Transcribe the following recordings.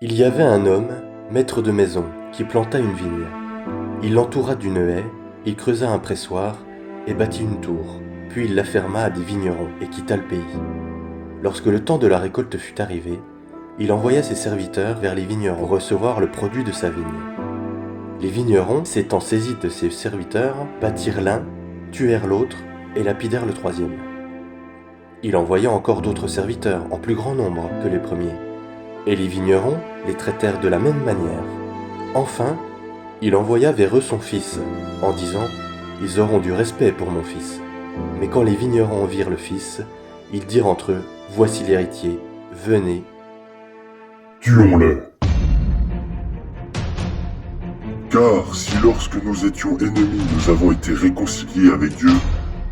Il y avait un homme, maître de maison, qui planta une vigne. Il l'entoura d'une haie, il creusa un pressoir et bâtit une tour. Puis il la ferma à des vignerons et quitta le pays. Lorsque le temps de la récolte fut arrivé, il envoya ses serviteurs vers les vignerons pour recevoir le produit de sa vigne. Les vignerons, s'étant saisis de ses serviteurs, battirent l'un, tuèrent l'autre et lapidèrent le troisième. Il envoya encore d'autres serviteurs, en plus grand nombre que les premiers. Et les vignerons les traitèrent de la même manière. Enfin, il envoya vers eux son fils, en disant « Ils auront du respect pour mon fils. » Mais quand les vignerons virent le fils, ils dirent entre eux « Voici l'héritier, venez. » Tuons-le. Car si lorsque nous étions ennemis, nous avons été réconciliés avec Dieu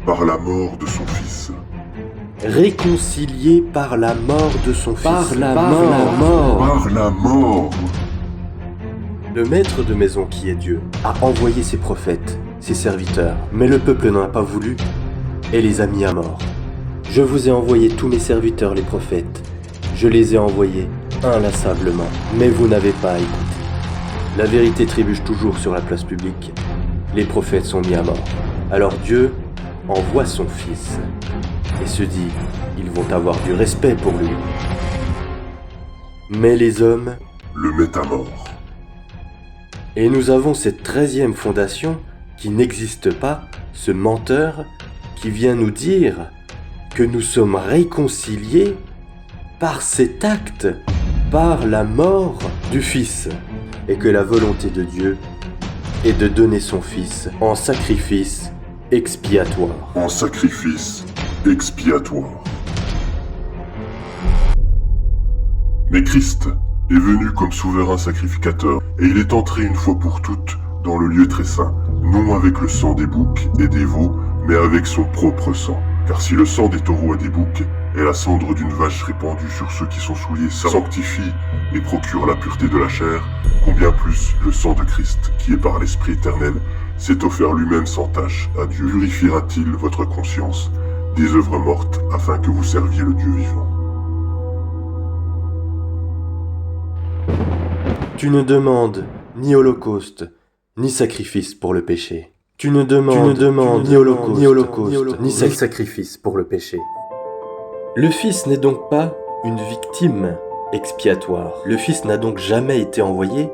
par la mort de son Fils. Réconciliés par la mort de son fils. Par la mort. Le maître de maison qui est Dieu a envoyé ses prophètes, ses serviteurs, mais le peuple n'en a pas voulu et les a mis à mort. Je vous ai envoyé tous mes serviteurs les prophètes. Je les ai envoyés inlassablement, mais vous n'avez pas écouté. La vérité trébuche toujours sur la place publique. Les prophètes sont mis à mort. Alors Dieu envoie son Fils et se dit, ils vont avoir du respect pour lui. Mais les hommes Le mettent à mort. Et nous avons cette 13e fondation qui n'existe pas, ce menteur qui vient nous dire que nous sommes réconciliés par cet acte, par la mort du Fils, et que la volonté de Dieu est de donner son Fils en sacrifice expiatoire. En sacrifice expiatoire. Mais Christ est venu comme souverain sacrificateur, et il est entré une fois pour toutes dans le lieu très saint, non avec le sang des boucs et des veaux, mais avec son propre sang. Car si le sang des taureaux et des boucs et la cendre d'une vache répandue sur ceux qui sont souillés sanctifie et procure la pureté de la chair, combien plus le sang de Christ, qui est par l'Esprit éternel, s'est offert lui-même sans tache à Dieu, purifiera-t-il votre conscience des œuvres mortes afin que vous serviez le Dieu vivant. Tu ne demandes ni holocauste, ni sacrifice pour le péché. Tu ne demandes ni holocauste, ni sacrifice pour le péché. Le Fils n'est donc pas une victime expiatoire. Le Fils n'a donc jamais été envoyé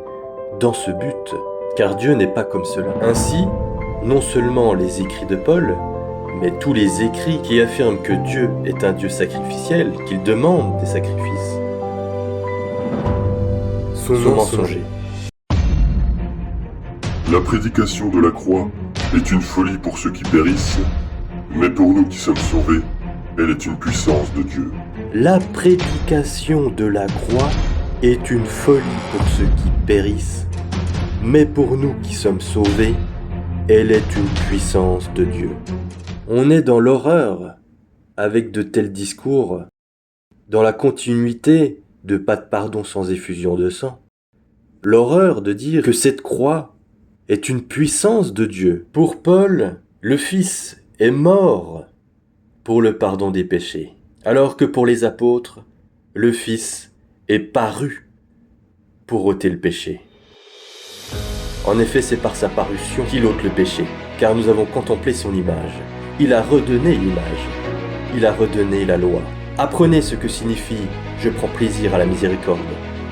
dans ce but, car Dieu n'est pas comme cela. Ainsi, non seulement les écrits de Paul, mais tous les écrits qui affirment que Dieu est un Dieu sacrificiel, qu'il demande des sacrifices, sont mensongers. La prédication de la croix est une folie pour ceux qui périssent, mais pour nous qui sommes sauvés, elle est une puissance de Dieu. La prédication de la croix est une folie pour ceux qui périssent, mais pour nous qui sommes sauvés, elle est une puissance de Dieu. On est dans l'horreur avec de tels discours, dans la continuité de pas de pardon sans effusion de sang. L'horreur de dire que cette croix est une puissance de Dieu. Pour Paul, le Fils est mort pour le pardon des péchés, alors que pour les apôtres, le Fils est paru pour ôter le péché. En effet, c'est par sa parution qu'il ôte le péché, car nous avons contemplé son image. Il a redonné l'image, il a redonné la loi. Apprenez ce que signifie « je prends plaisir à la miséricorde »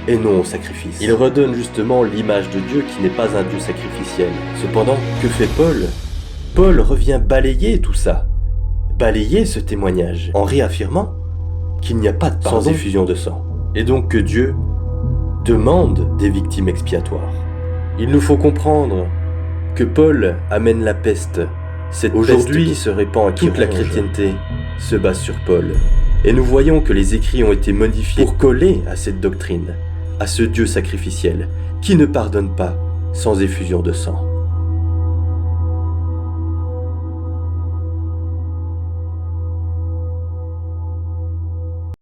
et non au sacrifice. Il redonne justement l'image de Dieu qui n'est pas un Dieu sacrificiel. Cependant, que fait Paul ? Paul revient balayer tout ça, balayer ce témoignage, en réaffirmant qu'il n'y a pas de pardon sans effusion de sang, et donc que Dieu demande des victimes expiatoires. Il nous faut comprendre que Paul amène la peste, cette peste qui se répand à toute la chrétienté se base sur Paul. Et nous voyons que les écrits ont été modifiés pour coller à cette doctrine, à ce Dieu sacrificiel, qui ne pardonne pas sans effusion de sang.